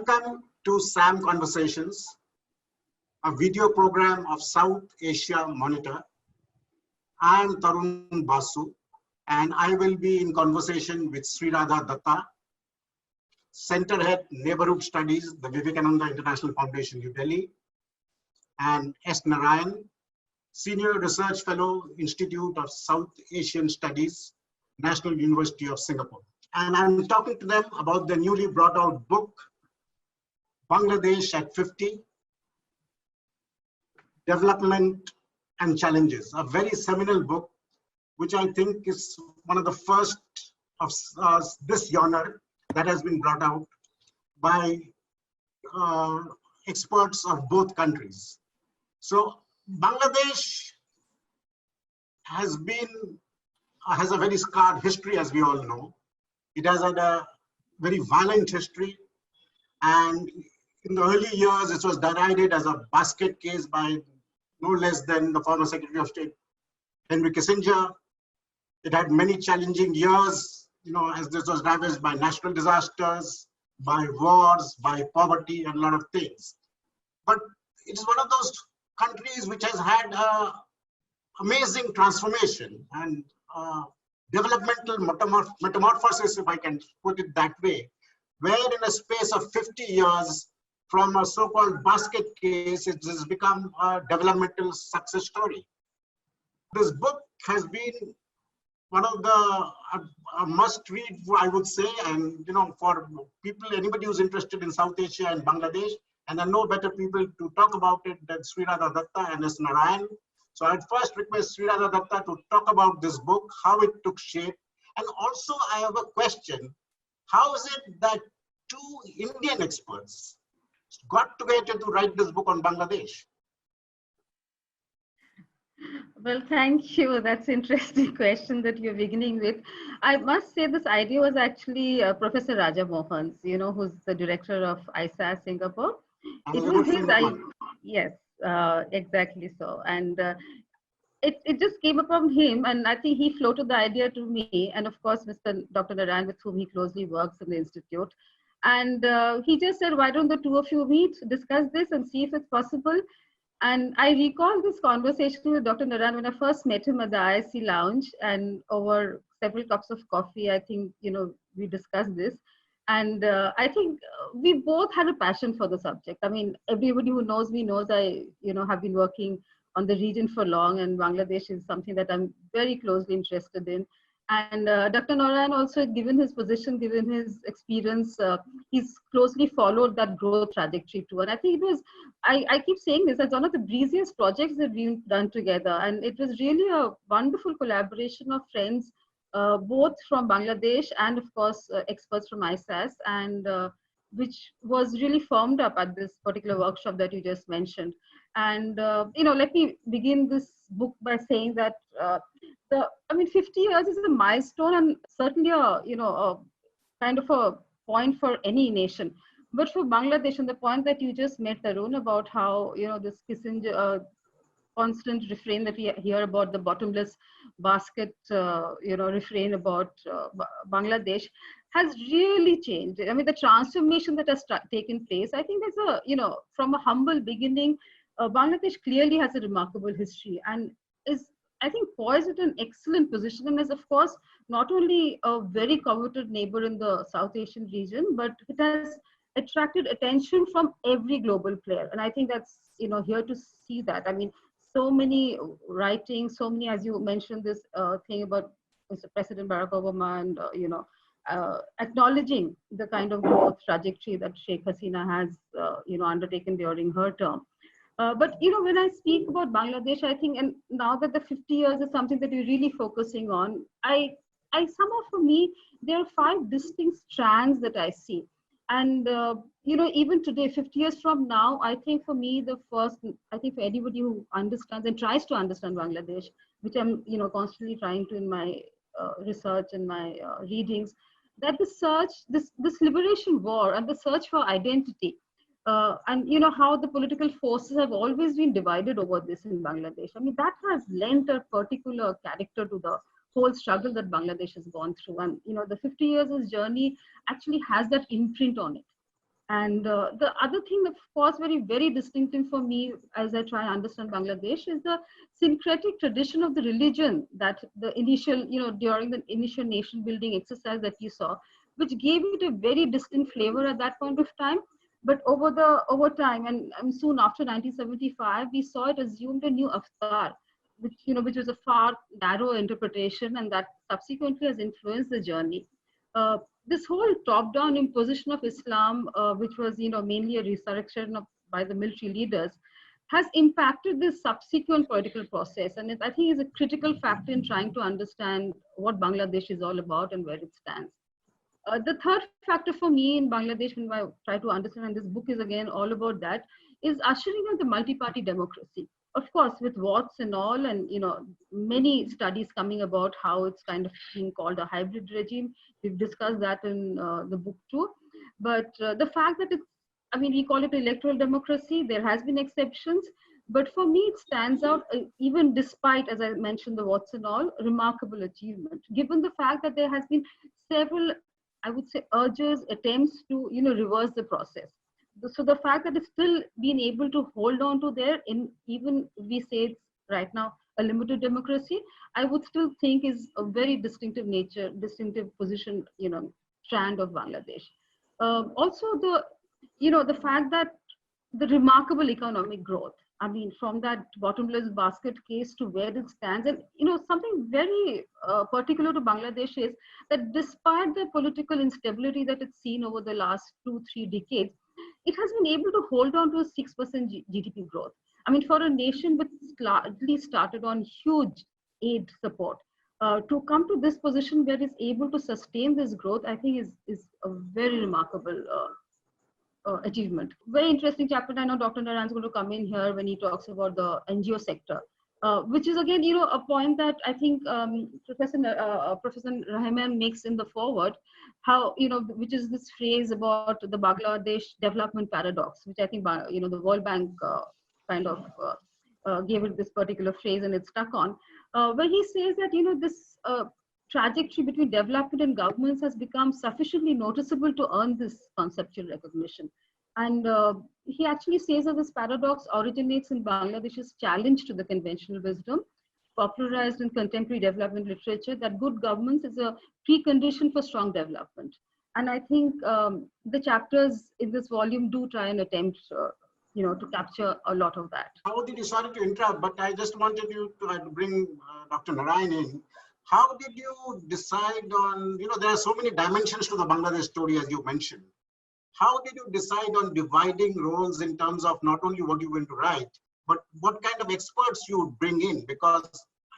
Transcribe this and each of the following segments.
Welcome to SAM Conversations, a video program of South Asia Monitor. I am Tarun Basu, and I will be in conversation with Sriradha Datta, Center Head Neighborhood Studies, the Vivekananda International Foundation, New Delhi, and S. Narayan, Senior Research Fellow, Institute of South Asian Studies, National University of Singapore. And I'm talking to them about the newly brought out book, Bangladesh at 50, Development and Challenges, a very seminal book, which I think is one of the first of this genre that has been brought out by experts of both countries. So Bangladesh has a very scarred history, as we all know. It has had a very violent history, and in the early years, it was derided as a basket case by no less than the former Secretary of State, Henry Kissinger. It had many challenging years, as this was ravaged by natural disasters, by wars, by poverty, and a lot of things. But it is one of those countries which has had amazing transformation and developmental metamorphosis, if I can put it that way, where in a space of 50 years, from a so-called basket case, it has become a developmental success story. This book has been one of the must-read, I would say, and for people, anybody who's interested in South Asia and Bangladesh, and there are no better people to talk about it than Sriradha Datta and S. Narayan. So I'd first request Sriradha Datta to talk about this book, how it took shape, and also I have a question: how is it that two Indian experts got together to write this book on Bangladesh? Well, thank you. That's an interesting question that you're beginning with. I must say this idea was actually Professor Raja Mohan's, who's the director of ISAS Singapore. It was his idea. Yes, exactly so. And it just came upon him, and I think he floated the idea to me, and of course, Dr. Narayan, with whom he closely works in the institute. And he just said, why don't the two of you meet, discuss this and see if it's possible? And I recall this conversation with Dr. Narayan when I first met him at the ISC lounge, and over several cups of coffee, I think, we discussed this. And I think we both had a passion for the subject. I mean, everybody who knows me knows I, have been working on the region for long, and Bangladesh is something that I'm very closely interested in. And Dr. Narayan also, given his position, given his experience, he's closely followed that growth trajectory too. And I think it was, I keep saying this, as one of the breeziest projects that we've done together. And it was really a wonderful collaboration of friends, both from Bangladesh and of course, experts from ISAS, and which was really formed up at this particular workshop that you just mentioned. And, let me begin this book by saying that 50 years is a milestone, and certainly a kind of a point for any nation. But for Bangladesh, and the point that you just made, Tarun, about how, this Kissinger constant refrain that we hear about the bottomless basket, refrain about Bangladesh has really changed. I mean, the transformation that has taken place, I think there's from a humble beginning, Bangladesh clearly has a remarkable history and is, I think, poised at an excellent position, and is, of course, not only a very coveted neighbor in the South Asian region, but it has attracted attention from every global player. And I think that's, here to see that. I mean, so many writings, so many, as you mentioned, this thing about Mr. President Barack Obama, and, acknowledging the kind of growth trajectory that Sheikh Hasina has, undertaken during her term. But when I speak about Bangladesh, I think, and now that the 50 years is something that we're really focusing on, I somehow, for me, there are 5 distinct strands that I see. And even today, 50 years from now, I think for me, for anybody who understands and tries to understand Bangladesh, which I'm constantly trying to in my research and my readings, that the search, this liberation war and the search for identity, and how the political forces have always been divided over this in Bangladesh. I mean, that has lent a particular character to the whole struggle that Bangladesh has gone through. And the 50 years journey actually has that imprint on it. And the other thing, of course, very distinctive for me as I try to understand Bangladesh is the syncretic tradition of the religion that the initial, during the initial nation building exercise that you saw, which gave it a very distinct flavor at that point of time. But over time, and soon after 1975, we saw it assumed a new avatar, which was a far narrower interpretation, and that subsequently has influenced the journey. This whole top-down imposition of Islam, which was mainly a resurrection by the military leaders, has impacted this subsequent political process, and I think is a critical factor in trying to understand what Bangladesh is all about and where it stands. The third factor for me in Bangladesh, when I try to understand, and this book is again all about that, is ushering in the multi-party democracy. Of course, with Watts and all, and many studies coming about how it's kind of being called a hybrid regime. We've discussed that in the book too. But the fact that we call it electoral democracy. There has been exceptions, but for me, it stands out even despite, as I mentioned, the Watts and all, remarkable achievement. Given the fact that there has been several, I would say, urges, attempts to reverse the process. So the fact that it's still been able to hold on to there, in even we say it's right now a limited democracy, I would still think is a very distinctive position, strand of Bangladesh. Also the fact that the remarkable economic growth. I mean, from that bottomless basket case to where it stands, and something very particular to Bangladesh is that despite the political instability that it's seen over the last 2-3 decades, it has been able to hold on to a 6% GDP growth. I mean, for a nation which largely started on huge aid support, to come to this position where it's able to sustain this growth, I think is a very remarkable achievement. Very interesting chapter. I know Dr. Narayan is going to come in here when he talks about the NGO sector, which is again, a point that I think Professor Rahman makes in the forward, how, which is this phrase about the Bangladesh development paradox, which I think, the World Bank kind of gave it this particular phrase and it's stuck on, where he says that, this trajectory between development and governments has become sufficiently noticeable to earn this conceptual recognition. And he actually says that this paradox originates in Bangladesh's challenge to the conventional wisdom, popularized in contemporary development literature, that good governance is a precondition for strong development. And I think the chapters in this volume do try and attempt to capture a lot of that. Sorry to interrupt, but I just wanted you to bring Dr. Narayan in. How did you decide on, there are so many dimensions to the Bangladesh story, as you mentioned. How did you decide on dividing roles in terms of not only what you're going to write, but what kind of experts you would bring in? Because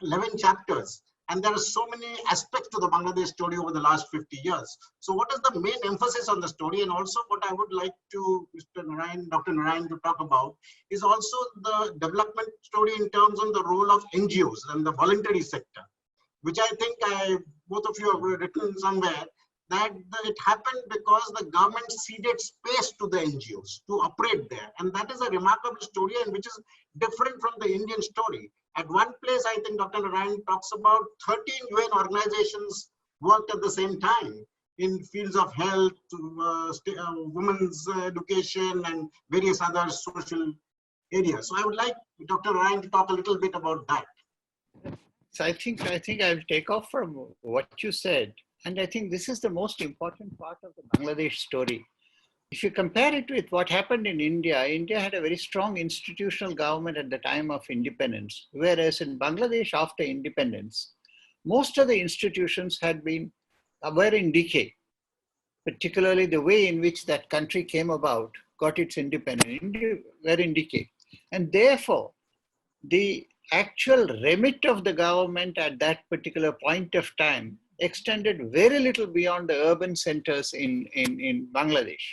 11 chapters, and there are so many aspects to the Bangladesh story over the last 50 years. So what is the main emphasis on the story? And also what I would like to Dr. Narayan to talk about is also the development story in terms of the role of NGOs and the voluntary sector, which I think both of you have written somewhere, that it happened because the government ceded space to the NGOs to operate there. And that is a remarkable story, and which is different from the Indian story. At one place, I think Dr. Narayan talks about 13 UN organizations worked at the same time in fields of health, women's education, and various other social areas. So I would like Dr. Narayan to talk a little bit about that. So I think I'll take off from what you said. And I think this is the most important part of the Bangladesh story. If you compare it with what happened in India, India had a very strong institutional government at the time of independence, whereas in Bangladesh after independence, most of the institutions were in decay, particularly the way in which that country came about, got its independence, were in decay. And therefore, the actual remit of the government at that particular point of time extended very little beyond the urban centers in Bangladesh.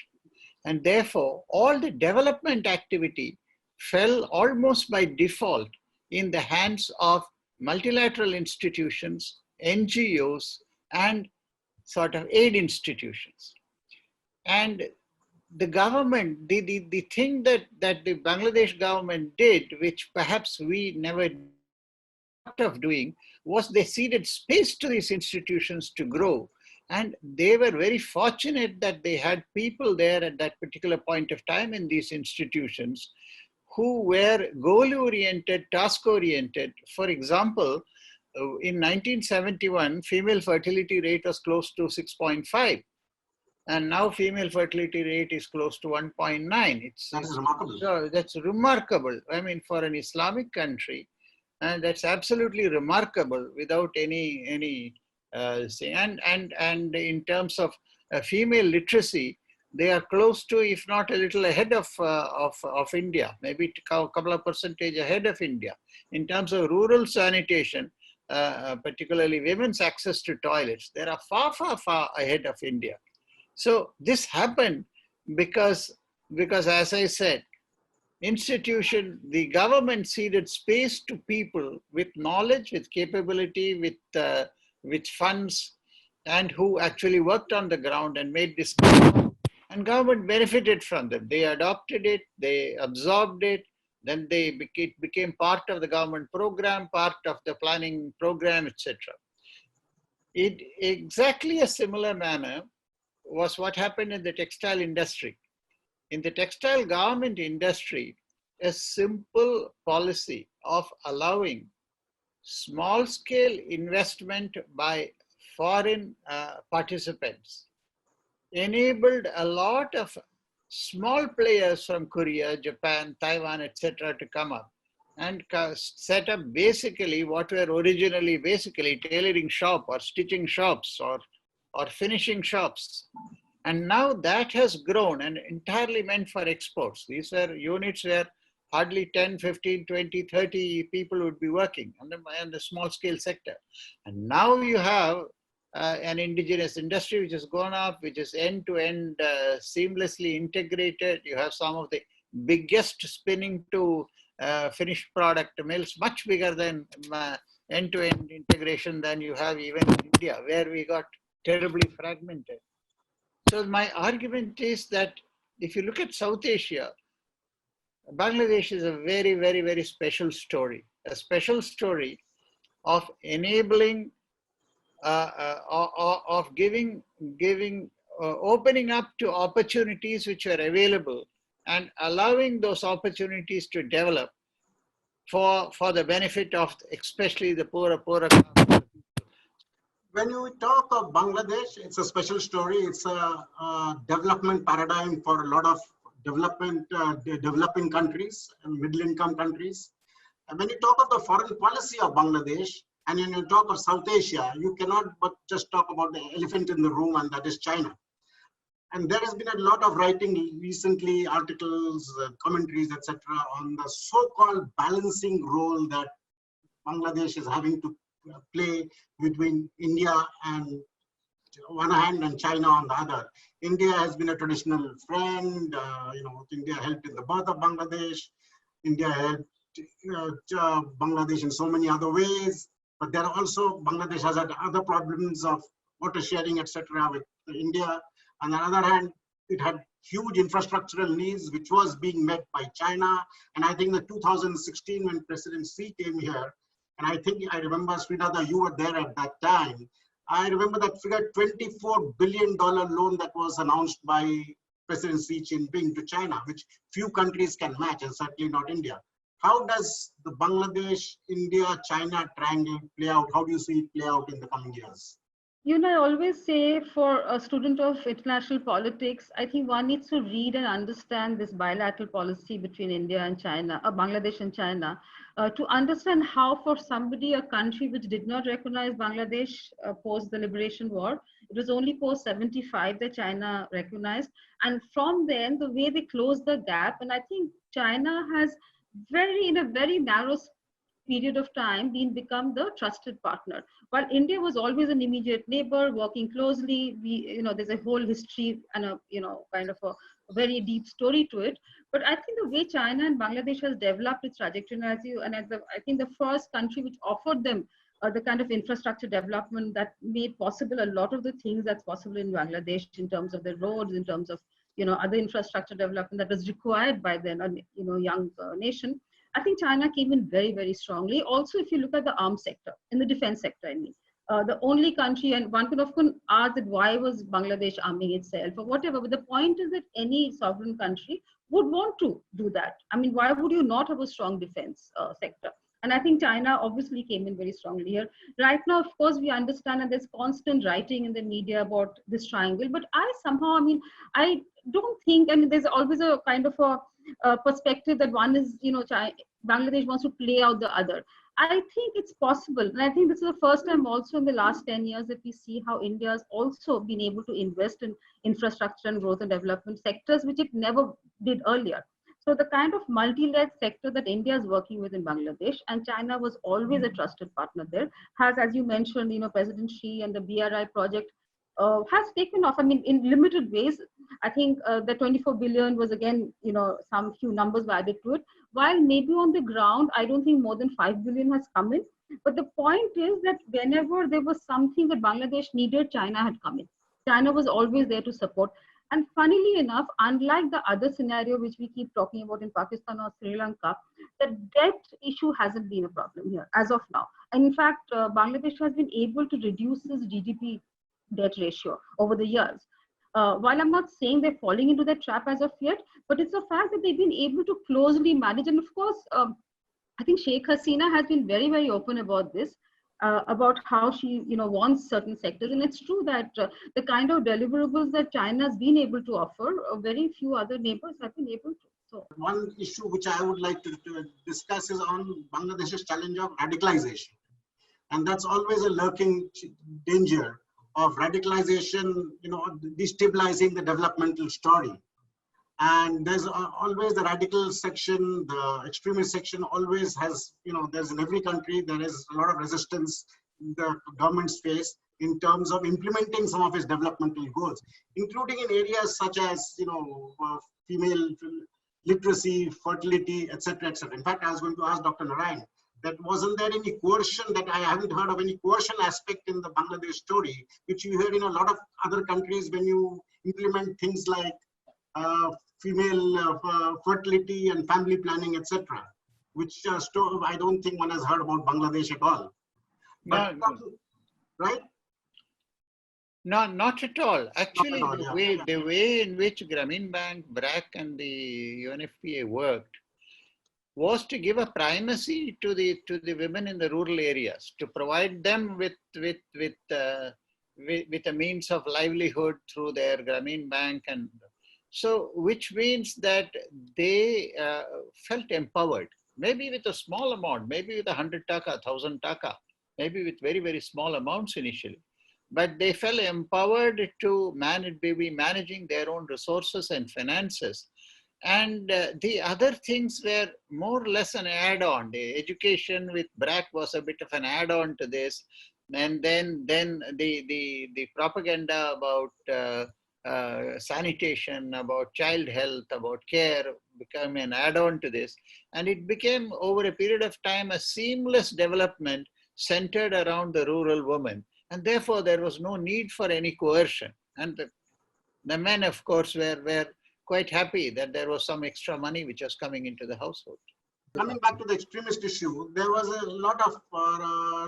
And therefore, all the development activity fell almost by default in the hands of multilateral institutions, NGOs, and sort of aid institutions. And the government, the thing that the Bangladesh government did, which perhaps we never thought of doing, was they ceded space to these institutions to grow And they were very fortunate that they had people there at that particular point of time in these institutions who were goal-oriented, task-oriented. For example, in 1971, female fertility rate was close to 6.5. And now female fertility rate is close to 1.9. That is remarkable. So that's remarkable. I mean, for an Islamic country, and that's absolutely remarkable without any say. And in terms of female literacy, they are close to, if not a little ahead of India, maybe a couple of percentage ahead of India. In terms of rural sanitation, particularly women's access to toilets, they are far, far, far ahead of India. So this happened because as I said, the government ceded space to people with knowledge, with capability, with funds, and who actually worked on the ground and made this. And government benefited from them. They adopted it, they absorbed it, then it became part of the government program, part of the planning program, etc. In exactly a similar manner was what happened in the textile industry. In the textile garment industry, a simple policy of allowing small-scale investment by foreign participants enabled a lot of small players from Korea, Japan, Taiwan, etc. to come up and set up basically what were originally basically tailoring shop or stitching shops or finishing shops. And now that has grown and entirely meant for exports. These were units where hardly 10, 15, 20, 30 people would be working on the small scale sector. And now you have an indigenous industry which has gone up, which is end-to-end seamlessly integrated. You have some of the biggest spinning to finished product mills, much bigger than end-to-end integration than you have even in India, where we got terribly fragmented. So my argument is that if you look at South Asia, Bangladesh is a very, very, very special story. A special story of enabling, of opening up to opportunities which are available and allowing those opportunities to develop for the benefit of especially the poorer people. When you talk of Bangladesh, it's a special story. It's a development paradigm for a lot of developing countries and middle-income countries. And when you talk of the foreign policy of Bangladesh, and when you talk of South Asia, you cannot but just talk about the elephant in the room, and that is China. And there has been a lot of writing recently, articles, commentaries, etc., on the so-called balancing role that Bangladesh is having to play between India on one hand and China on the other. India has been a traditional friend. India helped in the birth of Bangladesh. India helped Bangladesh in so many other ways. But there are also, Bangladesh has had other problems of water sharing, etc., with India. On the other hand, it had huge infrastructural needs, which was being met by China. And I think the 2016, when President Xi came here, and I remember, Srinath, you were there at that time. I remember that figure, $24 billion loan that was announced by President Xi Jinping to China, which few countries can match, and certainly not India. How does the Bangladesh, India, China triangle play out? How do you see it play out in the coming years? I always say for a student of international politics, I think one needs to read and understand this bilateral policy between India and China, Bangladesh and China, to understand how for somebody, a country which did not recognize Bangladesh post the liberation war, it was only post 75 that China recognized. And from then, the way they closed the gap, and I think China has in a very narrow period of time become the trusted partner. While India was always an immediate neighbor, working closely, there's a whole history and a kind of a very deep story to it. But I think the way China and Bangladesh has developed its trajectory, I think the first country which offered them the kind of infrastructure development that made possible a lot of the things that's possible in Bangladesh in terms of the roads, in terms of other infrastructure development that was required by then young nation. I think China came in very, very strongly. Also, if you look at the arms sector, in the defense sector, the only country, and one could often ask that why was Bangladesh arming itself or whatever. But the point is that any sovereign country would want to do that. I mean, why would you not have a strong defense sector? And I think China obviously came in very strongly here. Right now, of course, we understand, and there's constant writing in the media about this triangle. But I somehow, I mean, I don't think, I mean, there's always a kind of a perspective that one is, Bangladesh wants to play out the other. I think it's possible. And I think this is the first time also in the last 10 years that we see how India has also been able to invest in infrastructure and growth and development sectors, which it never did earlier. So the kind of multi-led sector that India is working with in Bangladesh, and China was always a trusted partner there, has, as you mentioned, President Xi and the BRI project has taken off. I mean, in limited ways. I think the 24 billion was again, some few numbers were added to it. While maybe on the ground, I don't think more than 5 billion has come in. But the point is that whenever there was something that Bangladesh needed, China had come in. China was always there to support. And funnily enough, unlike the other scenario which we keep talking about in Pakistan or Sri Lanka, the debt issue hasn't been a problem here as of now. And in fact, Bangladesh has been able to reduce its GDP debt ratio over the years. While I'm not saying they're falling into that trap as of yet, but it's a fact that they've been able to closely manage. And of course, I think Sheikh Hasina has been very, very open about this, about how she, wants certain sectors. And it's true that the kind of deliverables that China has been able to offer, very few other neighbors have been able to. So one issue which I would like to discuss is on Bangladesh's challenge of radicalization. And that's always a lurking danger of radicalization, destabilizing the developmental story. And there's always the radical section, the extremist section always has, there's in every country, there is a lot of resistance the governments face in terms of implementing some of its developmental goals, including in areas such as, female literacy, fertility, etc., etc. In fact, I was going to ask Dr. Narayan, that wasn't there any coercion, that I haven't heard of any coercion aspect in the Bangladesh story, which you hear in a lot of other countries when you implement things like female fertility and family planning, etc., which I don't think one has heard about Bangladesh at all. But, No, right? no, not at all. Actually, Not at all, yeah. the way in which Grameen Bank, BRAC, and the UNFPA worked was to give a primacy to the women in the rural areas, to provide them with a means of livelihood through their Grameen Bank, and so which means that they felt empowered, maybe with a small amount, maybe with 100 taka, 1,000 taka, maybe with very, very small amounts initially. But they felt empowered to be managing their own resources and finances. And the other things were more or less an add-on. The education with BRAC was a bit of an add-on to this. And then the propaganda about sanitation, about child health, about care became an add-on to this. And it became, over a period of time, a seamless development centered around the rural woman. And therefore, there was no need for any coercion. And the men, of course, were quite happy that there was some extra money which was coming into the household. Coming back to the extremist issue, there was a lot of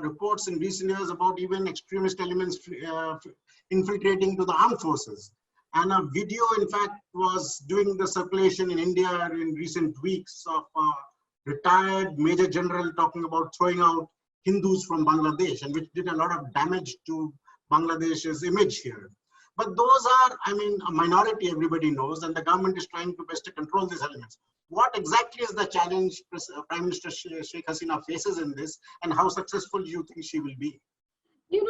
reports in recent years about even extremist elements infiltrating to the armed forces. And a video, in fact, was doing the circulation in India in recent weeks of a retired Major General talking about throwing out Hindus from Bangladesh, and which did a lot of damage to Bangladesh's image here. But those are, a minority, everybody knows, and the government is trying to best to control these elements. What exactly is the challenge Prime Minister Sheikh Hasina faces in this, and how successful do you think she will be?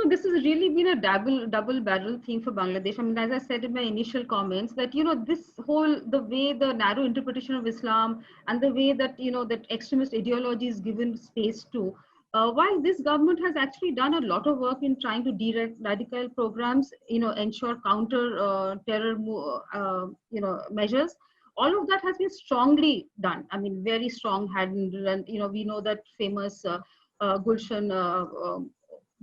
This has really been a double barrel thing for Bangladesh. As I said in my initial comments, that, the way the narrow interpretation of Islam and the way that, that extremist ideology is given space to, while this government has actually done a lot of work in trying to de-radical programs, ensure counter terror, measures, all of that has been strongly done. Very strong handled, and we know that famous Gulshan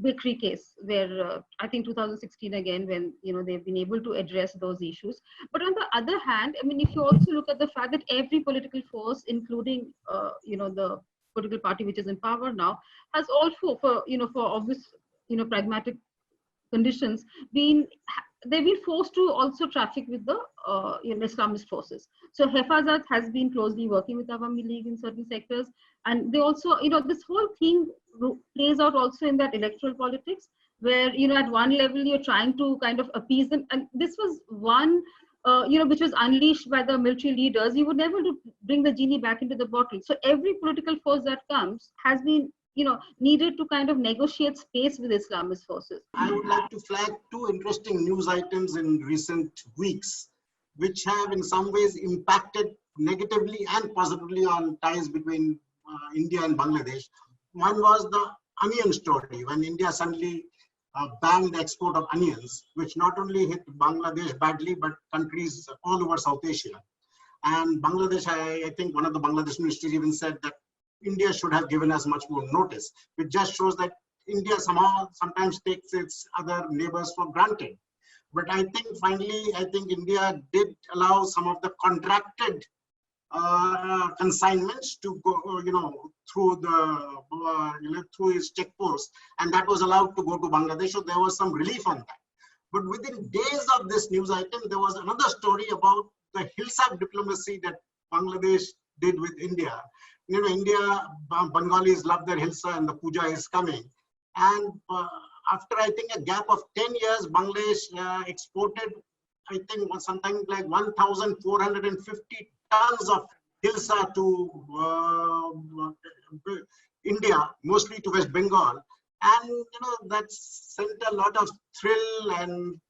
bakery case, where I think 2016 again, when they've been able to address those issues. But on the other hand, if you also look at the fact that every political force, including the political party which is in power now, has also, for obvious pragmatic conditions, they've been forced to also traffic with the Islamist forces. So Hafazat has been closely working with Awami League in certain sectors, and they also, this whole thing plays out also in that electoral politics, where at one level you're trying to kind of appease them, and this was one which was unleashed by the military leaders. You would never bring the genie back into the bottle. So every political force that comes has been needed to kind of negotiate space with Islamist forces. I would like to flag two interesting news items in recent weeks, which have in some ways impacted negatively and positively on ties between India and Bangladesh. One was the onion story, when India suddenly banned the export of onions, which not only hit Bangladesh badly, but countries all over South Asia. And Bangladesh, I think one of the Bangladesh ministers even said that India should have given us much more notice, which just shows that India sometimes takes its other neighbors for granted. But I think finally, India did allow some of the contracted consignments to go, through his checkposts, and that was allowed to go to Bangladesh. So there was some relief on that. But within days of this news item, there was another story about the Hilsa diplomacy that Bangladesh did with India. India, Bengalis love their Hilsa, and the puja is coming. And after, I think, a gap of 10 years, Bangladesh exported, I think, something like 1,450 tons of Hilsa to India, mostly to West Bengal. And, that sent a lot of thrill and,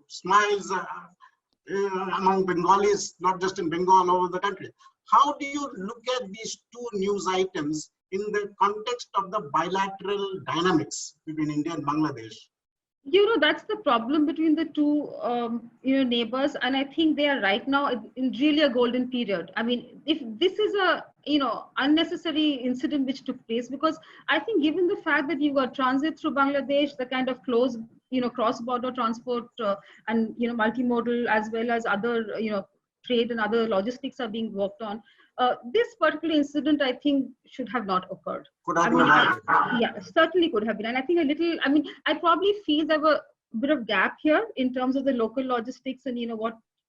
smiles among Bengalis, not just in Bengal, all over the country. How do you look at these two news items in the context of the bilateral dynamics between India and Bangladesh? That's the problem between the two, neighbors, and I think they are right now in really a golden period. I mean, if this is a, unnecessary incident which took place, because I think given the fact that you got transit through Bangladesh, the kind of close, cross-border transport and, multimodal, as well as other, trade and other logistics are being worked on. This particular incident, I think, should have not occurred. Yeah, certainly could have been. And I think I probably feel there were a bit of gap here in terms of the local logistics and,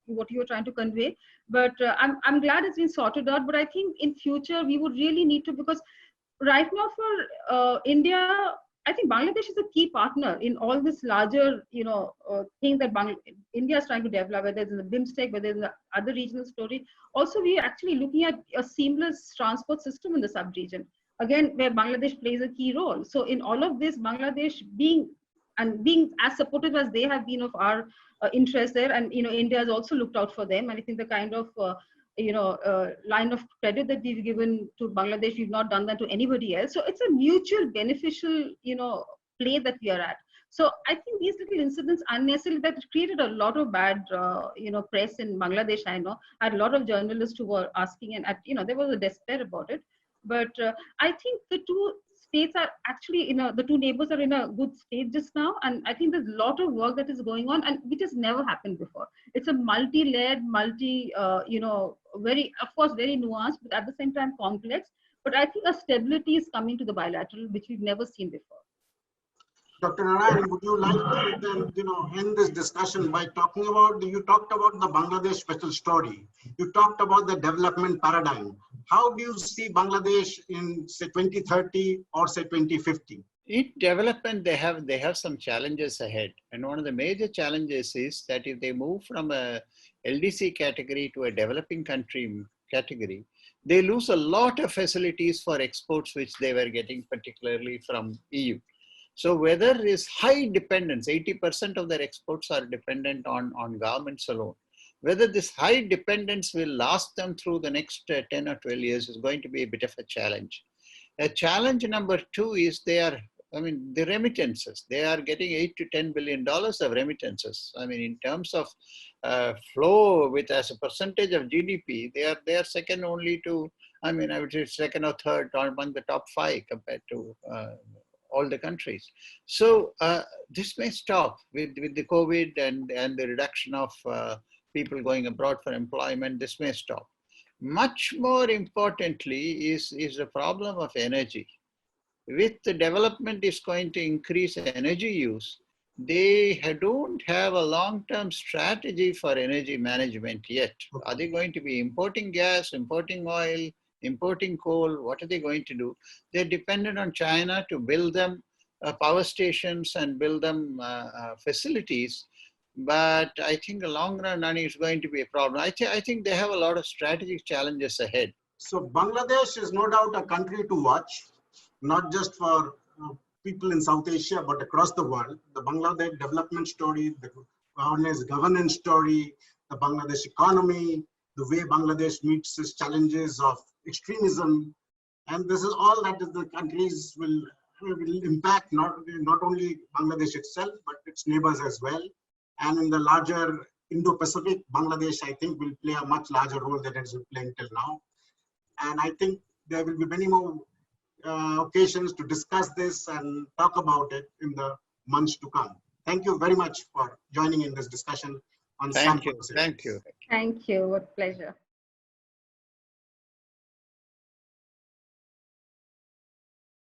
what you were trying to convey. But I'm glad it's been sorted out. But I think in future, we would really need to, because right now for India, I think Bangladesh is a key partner in all this larger, thing that India is trying to develop, whether it's in the BIMSTEC, whether it's in the other regional story. Also, we are actually looking at a seamless transport system in the sub-region, again, where Bangladesh plays a key role. So in all of this, Bangladesh being as supportive as they have been of our interest there, and, India has also looked out for them. And I think the kind of line of credit that we've given to Bangladesh, we've not done that to anybody else. So it's a mutual beneficial, play that we are at. So I think these little incidents unnecessarily that created a lot of bad, press in Bangladesh. I know I had a lot of journalists who were asking, and there was a despair about it. But I think the two states are actually, the two neighbors are in a good state just now. And I think there's a lot of work that is going on, and which has never happened before. It's a multi-layered, very, of course, very nuanced, but at the same time complex. But I think a stability is coming to the bilateral, which we've never seen before. Dr. Narayan, would you like to then, end this discussion by talking about, you talked about the Bangladesh special story. You talked about the development paradigm. How do you see Bangladesh in, say, 2030 or say 2050? In development, they have some challenges ahead. And one of the major challenges is that if they move from a LDC category to a developing country category, they lose a lot of facilities for exports, which they were getting particularly from EU. So whether is high dependence, 80% of their exports are dependent on garments alone. Whether this high dependence will last them through the next 10 or 12 years is going to be a bit of a challenge. A challenge number two is the remittances. They are getting $8 to $10 billion of remittances. I mean, in terms of flow as a percentage of GDP, they are second only to, I would say second or third among the top 5 compared to all the countries. So this may stop with the COVID and the reduction of people going abroad for employment. This may stop. Much more importantly is the problem of energy. with the development is going to increase energy use. They don't have a long-term strategy for energy management yet. Are they going to be importing gas, importing oil, importing coal? What are they going to do? They're dependent on China to build them power stations and build them facilities. But I think the long run is going to be a problem. I think they have a lot of strategic challenges ahead. So Bangladesh is no doubt a country to watch, not just for people in South Asia, but across the world. The Bangladesh development story, the governance story, the Bangladesh economy, the way Bangladesh meets its challenges of extremism. And this is all that the countries will impact not only Bangladesh itself, but its neighbors as well. And in the larger Indo-Pacific, Bangladesh, I think, will play a much larger role than it's been playing till now. And I think there will be many more occasions to discuss this and talk about it in the months to come. Thank you very much for joining in this discussion on Thank you. Thank you. Thank you. What pleasure.